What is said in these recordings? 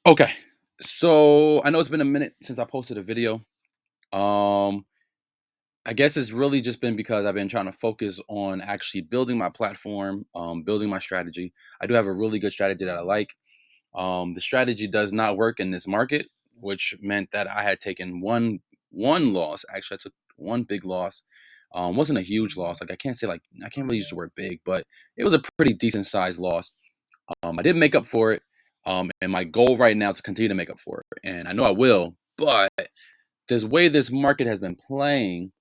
Okay. So I know it's been a minute since I posted a video. Um, I guess it's really just been because I've been trying to focus on actually building my platform, building my strategy. I do have a really good strategy that I like. The strategy does not work in this market, which meant that I had taken one loss. Actually, I took one big loss. Wasn't a huge loss. Like I can't really use the word big, but it was a pretty decent sized loss. I did make up for it. And my goal right now is to continue to make up for it. And I know I will, but this way this market has been playing,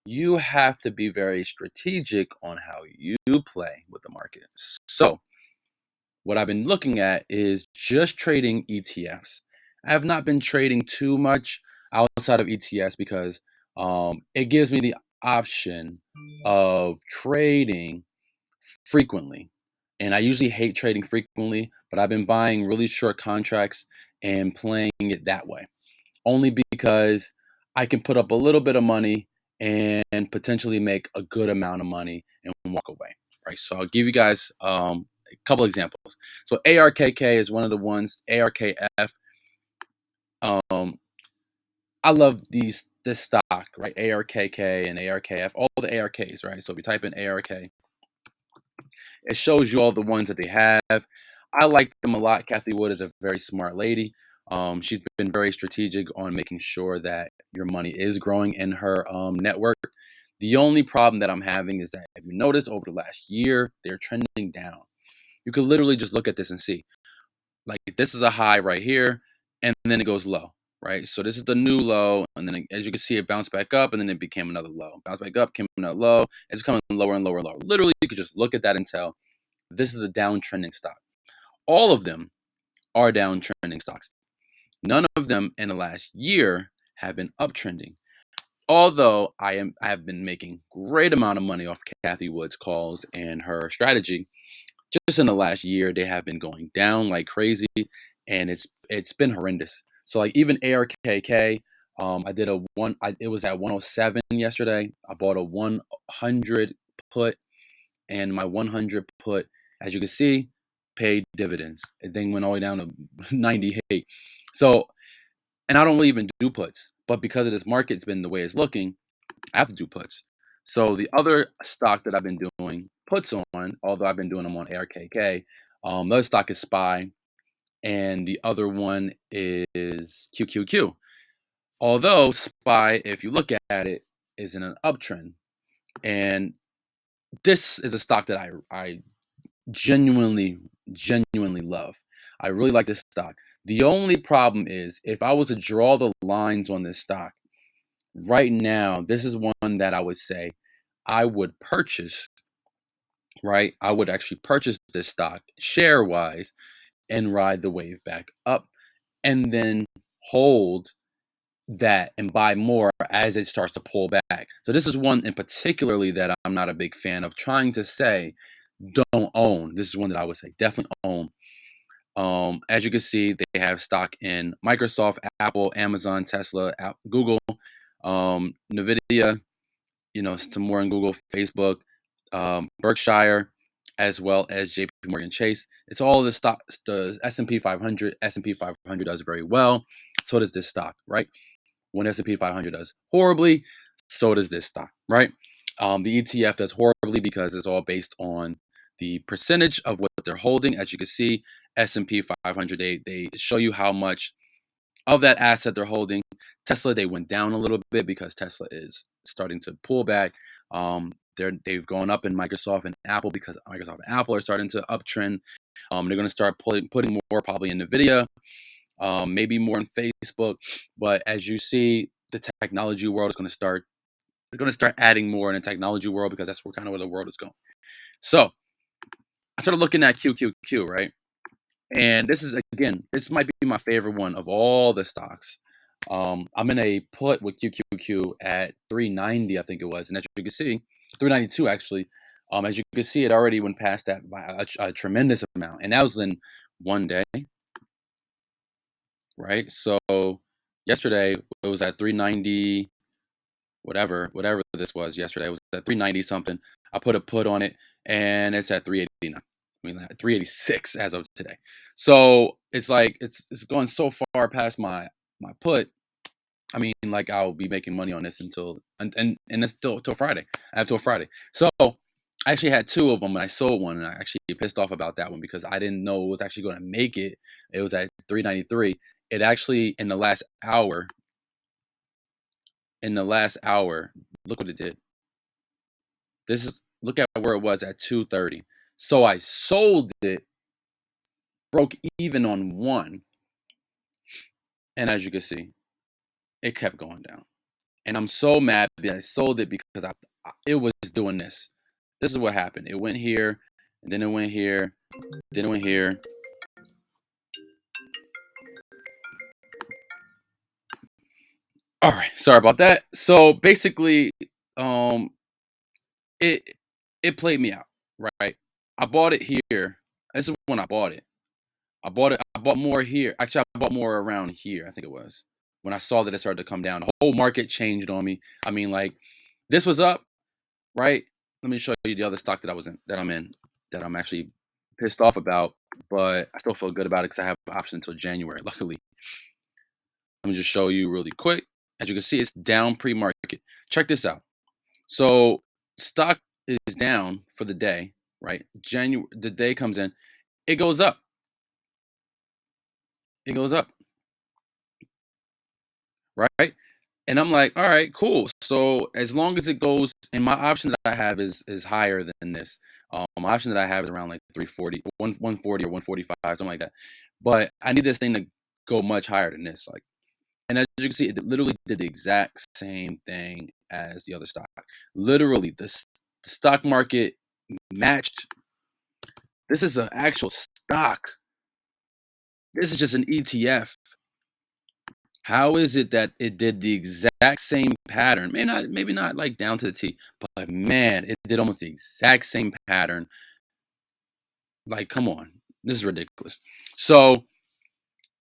you have to be very strategic on how you play with the market. So, what I've been looking at is just trading ETFs. I have not been trading too much outside of ETFs because it gives me the option of trading frequently. And I usually hate trading frequently, but I've been buying really short contracts and playing it that way. Only because I can put up a little bit of money and potentially make a good amount of money and walk away. Right. So I'll give you guys a couple examples. So ARKK is one of the ones, ARKF. Um, I love this stock, right? ARKK and ARKF, all the ARKs, right? So if you type in ARK, it shows you all the ones that they have. I like them a lot. Kathy Wood is a very smart lady. She's been very strategic on making sure that your money is growing in her network. The only problem that I'm having is that if you notice over the last year, they're trending down. You could literally just look at this and see. Like this is a high right here, and then it goes low, right? So this is the new low, and then as you can see, it bounced back up, and then it became another low. Bounced back up, came another low. It's coming lower and lower and lower. Literally, you could just look at that and tell this is a downtrending stock. All of them are downtrending stocks. None of them in the last year have been uptrending. Although I have been making great amount of money off Kathy Wood's calls and her strategy, just in the last year they have been going down like crazy, and it's been horrendous. So like even ARKK, I did a one. It was at 107 yesterday. I bought a 100 put, and my 100 put, as you can see, paid dividends. It then went all the way down to 98. So, and I don't really even do puts, but because of this market's been the way it's looking, I have to do puts. So the other stock that I've been doing puts on, although I've been doing them on ARKK, the other stock is SPY, and the other one is QQQ. Although SPY, if you look at it, is in an uptrend, and this is a stock that I genuinely, genuinely love. I really like this stock. The only problem is if I was to draw the lines on this stock right now, this is one that I would say I would purchase, right? I would actually purchase this stock share wise and ride the wave back up and then hold that and buy more as it starts to pull back. So this is one in particularly that I'm not a big fan of trying to say don't own. This is one that I would say definitely own. As you can see, they have stock in Microsoft, Apple, Amazon, Tesla, Google, Nvidia. You know, some more in Google, Facebook, Berkshire, as well as JP Morgan Chase. It's all the stocks. The S&P 500. S&P 500 does very well. So does this stock, right? When S&P 500 does horribly, so does this stock, right? The ETF does horribly because it's all based on the percentage of what they're holding. As you can see, S&P 500, they show you how much of that asset they're holding. Tesla, they went down a little bit because Tesla is starting to pull back. They've gone up in Microsoft and Apple because Microsoft and Apple are starting to uptrend. They're going to start putting more probably in Nvidia, maybe more in Facebook. But as you see, the technology world is going to start. They're going to start adding more in the technology world because that's where the world is going. So I started looking at QQQ, right? And this is again, this might be my favorite one of all the stocks. I'm in a put with QQQ at 390, I think it was, and as you can see, 392 actually. As you can see, it already went past that by a tremendous amount, and that was in one day, right? So yesterday it was at 390, whatever this was yesterday. It was at 390 something. I put a put on it, and it's at 389. I mean, like 386 as of today. So it's like it's going so far past my put. I mean, like I'll be making money on this until and it's till Friday. I have till Friday. So I actually had two of them, and I sold one, and I actually pissed off about that one because I didn't know it was actually going to make it. It was at 393. It actually in the last hour, look what it did. This is look at where it was at 230. So I sold it, broke even on one, and as you can see, it kept going down. And I'm so mad that I sold it because it was doing this. This is what happened. It went here, and then it went here, then it went here. All right, sorry about that. So basically, um, it it played me out, right? I bought it here. This is when I bought it. I bought it. I bought more here. Actually, I bought more around here. I think it was when I saw that it started to come down. The whole market changed on me. I mean, like this was up, right? Let me show you the other stock that I'm in, that I'm actually pissed off about, but I still feel good about it because I have an option until January. Luckily, let me just show you really quick. As you can see, it's down pre-market. Check this out. So stock is down for the day, right? January, the day comes in, it goes up. It goes up, right? And I'm like, all right, cool. So as long as it goes, and my option that I have is higher than this. My option that I have is around like 340, 140 or 145, something like that. But I need this thing to go much higher than this. Like, and as you can see, it literally did the exact same thing as the other stock. Literally, the stock market matched. This is an actual stock. This is just an ETF. How is it that it did the exact same pattern? Maybe not like down to the T, but man, it did almost the exact same pattern. Like, come on, this is ridiculous. So,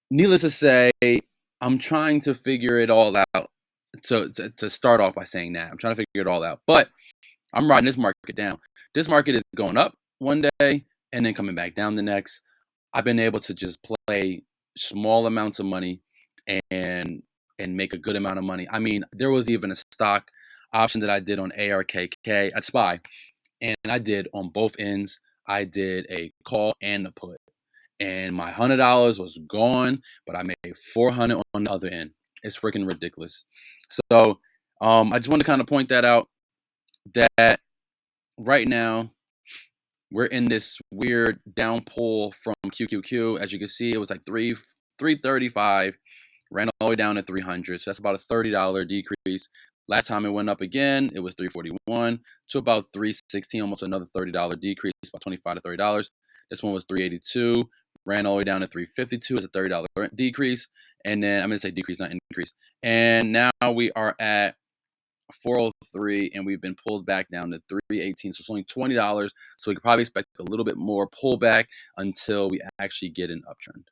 needless to say, I'm trying to figure it all out. To start off by saying that I'm trying to figure it all out, but I'm riding this market down. This market is going up one day and then coming back down the next. I've been able to just play small amounts of money and and make a good amount of money. I mean, there was even a stock option that I did on ARKK at SPY, and I did on both ends. I did a call and a put, and my $100 was gone, but I made 400 on the other end. It's freaking ridiculous. So, I just want to kind of point that out that right now we're in this weird down pull from QQQ. As you can see, it was like 335, ran all the way down to 300. So that's about a $30 decrease. Last time it went up again, it was 341 to about 316, almost another $30 decrease, about 25 to $30. This one was 382, ran all the way down to 352. It's a $30 decrease. And then I'm going to say decrease, not increase. And now we are at 403, and we've been pulled back down to 318. So it's only $20. So we could probably expect a little bit more pullback until we actually get an uptrend.